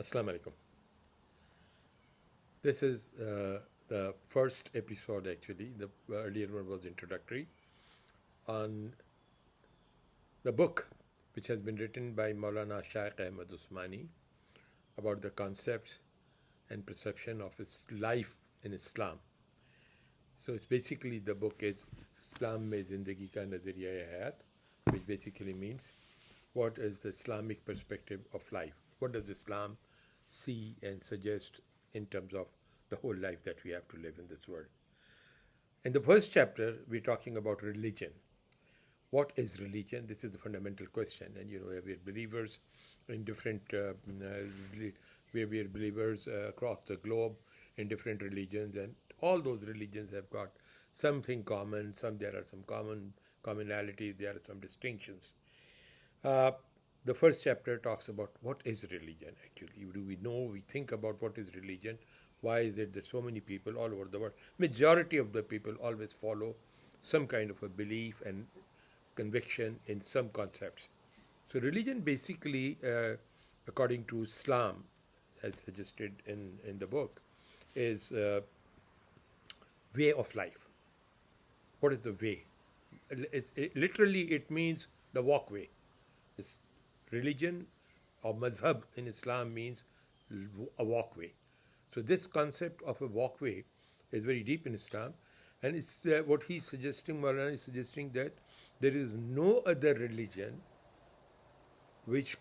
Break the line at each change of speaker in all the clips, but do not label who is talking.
Assalamu alaikum. This is the first episode actually. The earlier one was introductory on the book which has been written by Movlana Shaiq Ahmad Osmani about the concepts and perception of his life in Islam. So it's basically the book is Islam mein Zindagi ka Nazariya Hayat, which basically means what is the Islamic perspective of life? What does Islam see and suggest in terms of the whole life that we have to live in this world? In the first chapter, we're talking about religion. What is religion? This is the fundamental question. And we are believers in different, we are believers across the globe in different religions, and all those religions have got something common. There are some commonalities. There are some distinctions. Uh, the first chapter talks about what is religion actually. Do we know? We think about what is religion. Why is it that so many people all over the world, majority of the people always follow some kind of a belief and conviction in some concepts. So religion basically, according to Islam, as suggested in the book, is way of life. What is the way? Literally, it means the walkway. It's religion or mazhab in Islam means a walkway. So this concept of a walkway is very deep in Islam, and it's what he's suggesting. Maulana is suggesting that there is no other religion which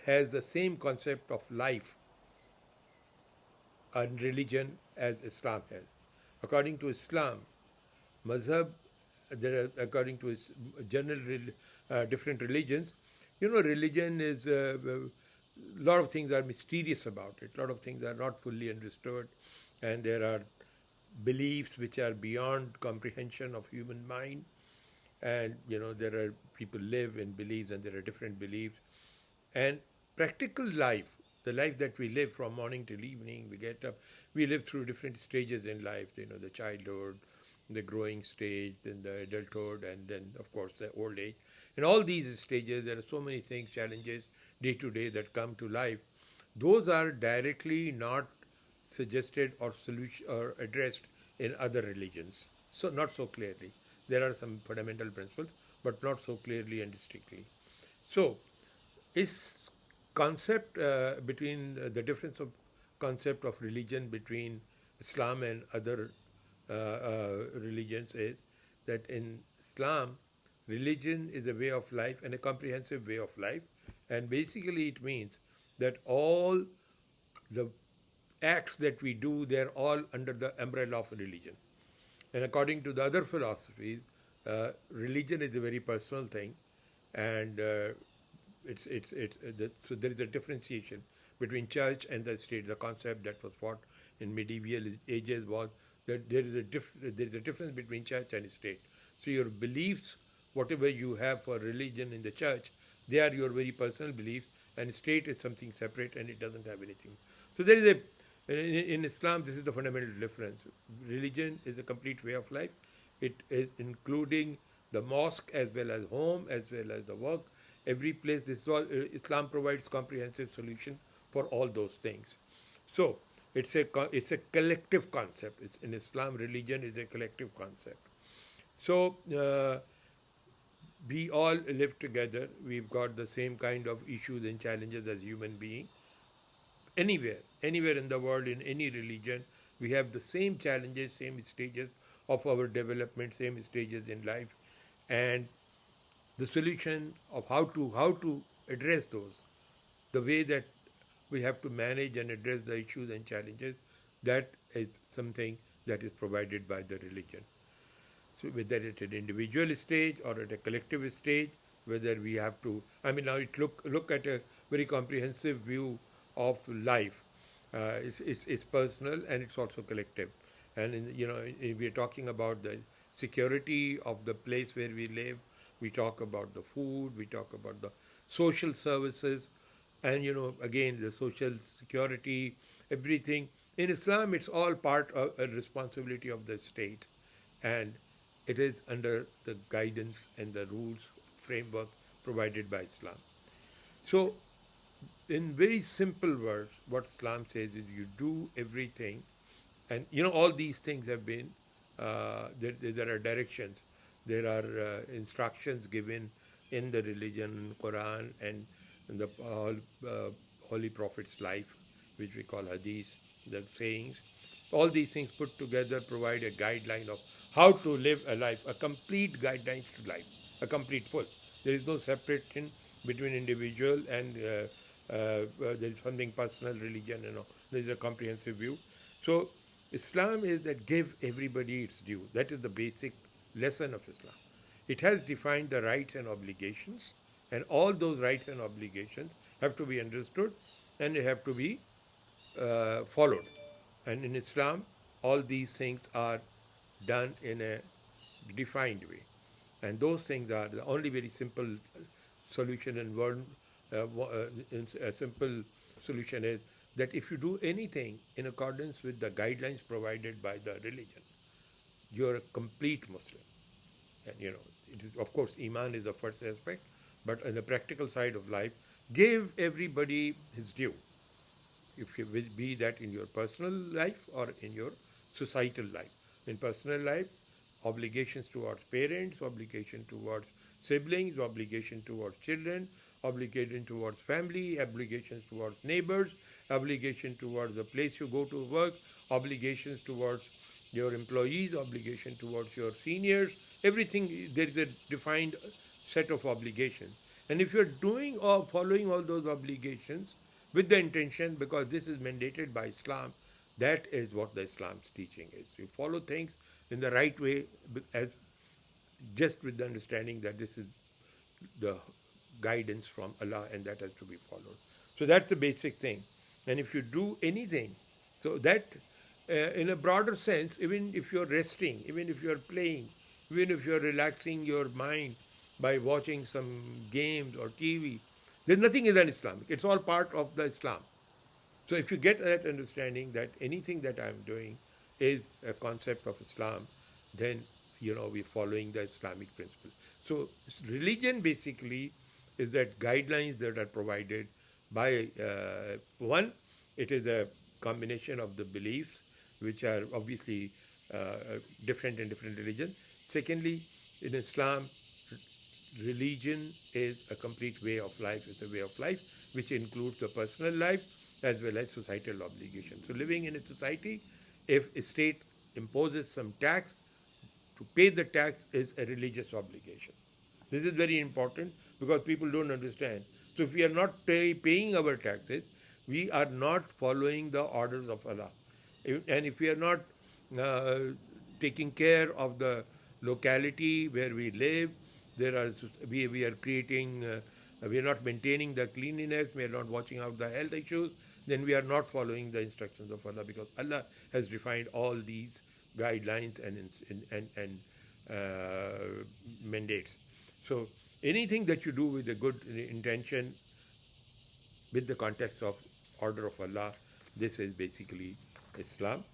has the same concept of life and religion as Islam has. According to Islam, mazhab, according to its general different religions, religion is a lot of things are mysterious about it. A lot of things are not fully understood, and there are beliefs which are beyond comprehension of human mind. And there are people live in beliefs, and there are different beliefs. And practical life, the life that we live from morning till evening, we get up, we live through different stages in life. The childhood, the growing stage, then the adulthood, and then of course the old age. In all these stages, there are so many things, challenges day to day that come to life. Those are directly not suggested or solution or addressed in other religions. So not so clearly. There are some fundamental principles, but not so clearly and distinctly. So, is concept between the difference of concept of religion between Islam and other religions is that in Islam, religion is a way of life and a comprehensive way of life, and basically it means that all the acts that we do, they're all under the umbrella of religion. And according to the other philosophies, religion is a very personal thing, and so there is a differentiation between church and the state. The concept that was fought in medieval ages was that there is a difference between church and state. So your beliefs, whatever you have for religion in the church, they are your very personal beliefs, and state is something separate and it doesn't have anything. So there is in Islam, this is the fundamental difference. Religion is a complete way of life. It is including the mosque as well as home, as well as the work. Every place, Islam provides comprehensive solution for all those things. So it's a collective concept. In Islam, religion is a collective concept. So we all live together. We've got the same kind of issues and challenges as human beings. Anywhere in the world, in any religion, we have the same challenges, same stages of our development, same stages in life, and the solution of how to address those, the way that we have to manage and address the issues and challenges, that is something that is provided by the religion. So whether at an individual stage or at a collective stage, whether we have to, now it look at a very comprehensive view of life. It's personal and it's also collective. And we're talking about the security of the place where we live. We talk about the food. We talk about the social services, and again the social security, everything. In Islam, it's all part of a responsibility of the state, and it is under the guidance and the rules framework provided by Islam. So in very simple words, what Islam says is you do everything, and all these things have been there are directions, there are instructions given in the religion, Quran, and in the Holy Prophet's life, which we call hadith, the sayings. All these things put together provide a guideline of how to live a life, a complete guideline to life, a complete full. There is no separation between individual and there is something personal, religion, there is a comprehensive view. So Islam is that give everybody its due. That is the basic lesson of Islam. It has defined the rights and obligations, and all those rights and obligations have to be understood and they have to be followed. And in Islam, all these things are done in a defined way. And those things are the only very simple solution in one, a simple solution is that if you do anything in accordance with the guidelines provided by the religion, you're a complete Muslim. And it is, of course, Iman is the first aspect, but on the practical side of life, give everybody his due. If you will be that in your personal life or in your societal life. In personal life, obligations towards parents, obligation towards siblings, obligation towards children, obligation towards family, obligations towards neighbors, obligation towards the place you go to work, obligations towards your employees, obligation towards your seniors, everything, there is a defined set of obligations. And if you're doing or following all those obligations with the intention, because this is mandated by Islam, that is what the Islam's teaching is. You follow things in the right way, as just with the understanding that this is the guidance from Allah and that has to be followed. So that's the basic thing. And if you do anything, so that in a broader sense, even if you're resting, even if you're playing, even if you're relaxing your mind by watching some games or TV, there's nothing is un-Islamic. It's all part of the Islam. So if you get that understanding that anything that I'm doing is a concept of Islam, then we're following the Islamic principle. So religion basically is that guidelines that are provided by one, it is a combination of the beliefs which are obviously different in different religions. Secondly, in Islam, religion is a complete way of life. It's a way of life which includes the personal life as well as societal obligations. So living in a society, if a state imposes some tax, to pay the tax is a religious obligation. This is very important because people don't understand. So if we are not paying our taxes, we are not following the orders of Allah. And if we are not taking care of the locality where we live, we are creating, we are not maintaining the cleanliness, we are not watching out the health issues, then we are not following the instructions of Allah, because Allah has defined all these guidelines and mandates. So anything that you do with a good intention, with the context of order of Allah, this is basically Islam.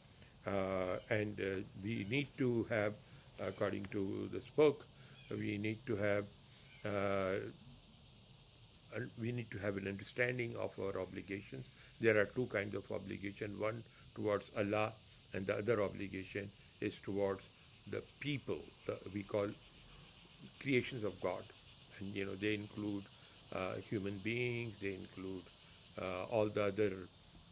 And we need to have, according to this book, we need to have an understanding of our obligations. There are two kinds of obligation, one towards Allah and the other obligation is towards the people, we call creations of God. And they include human beings, they include all the other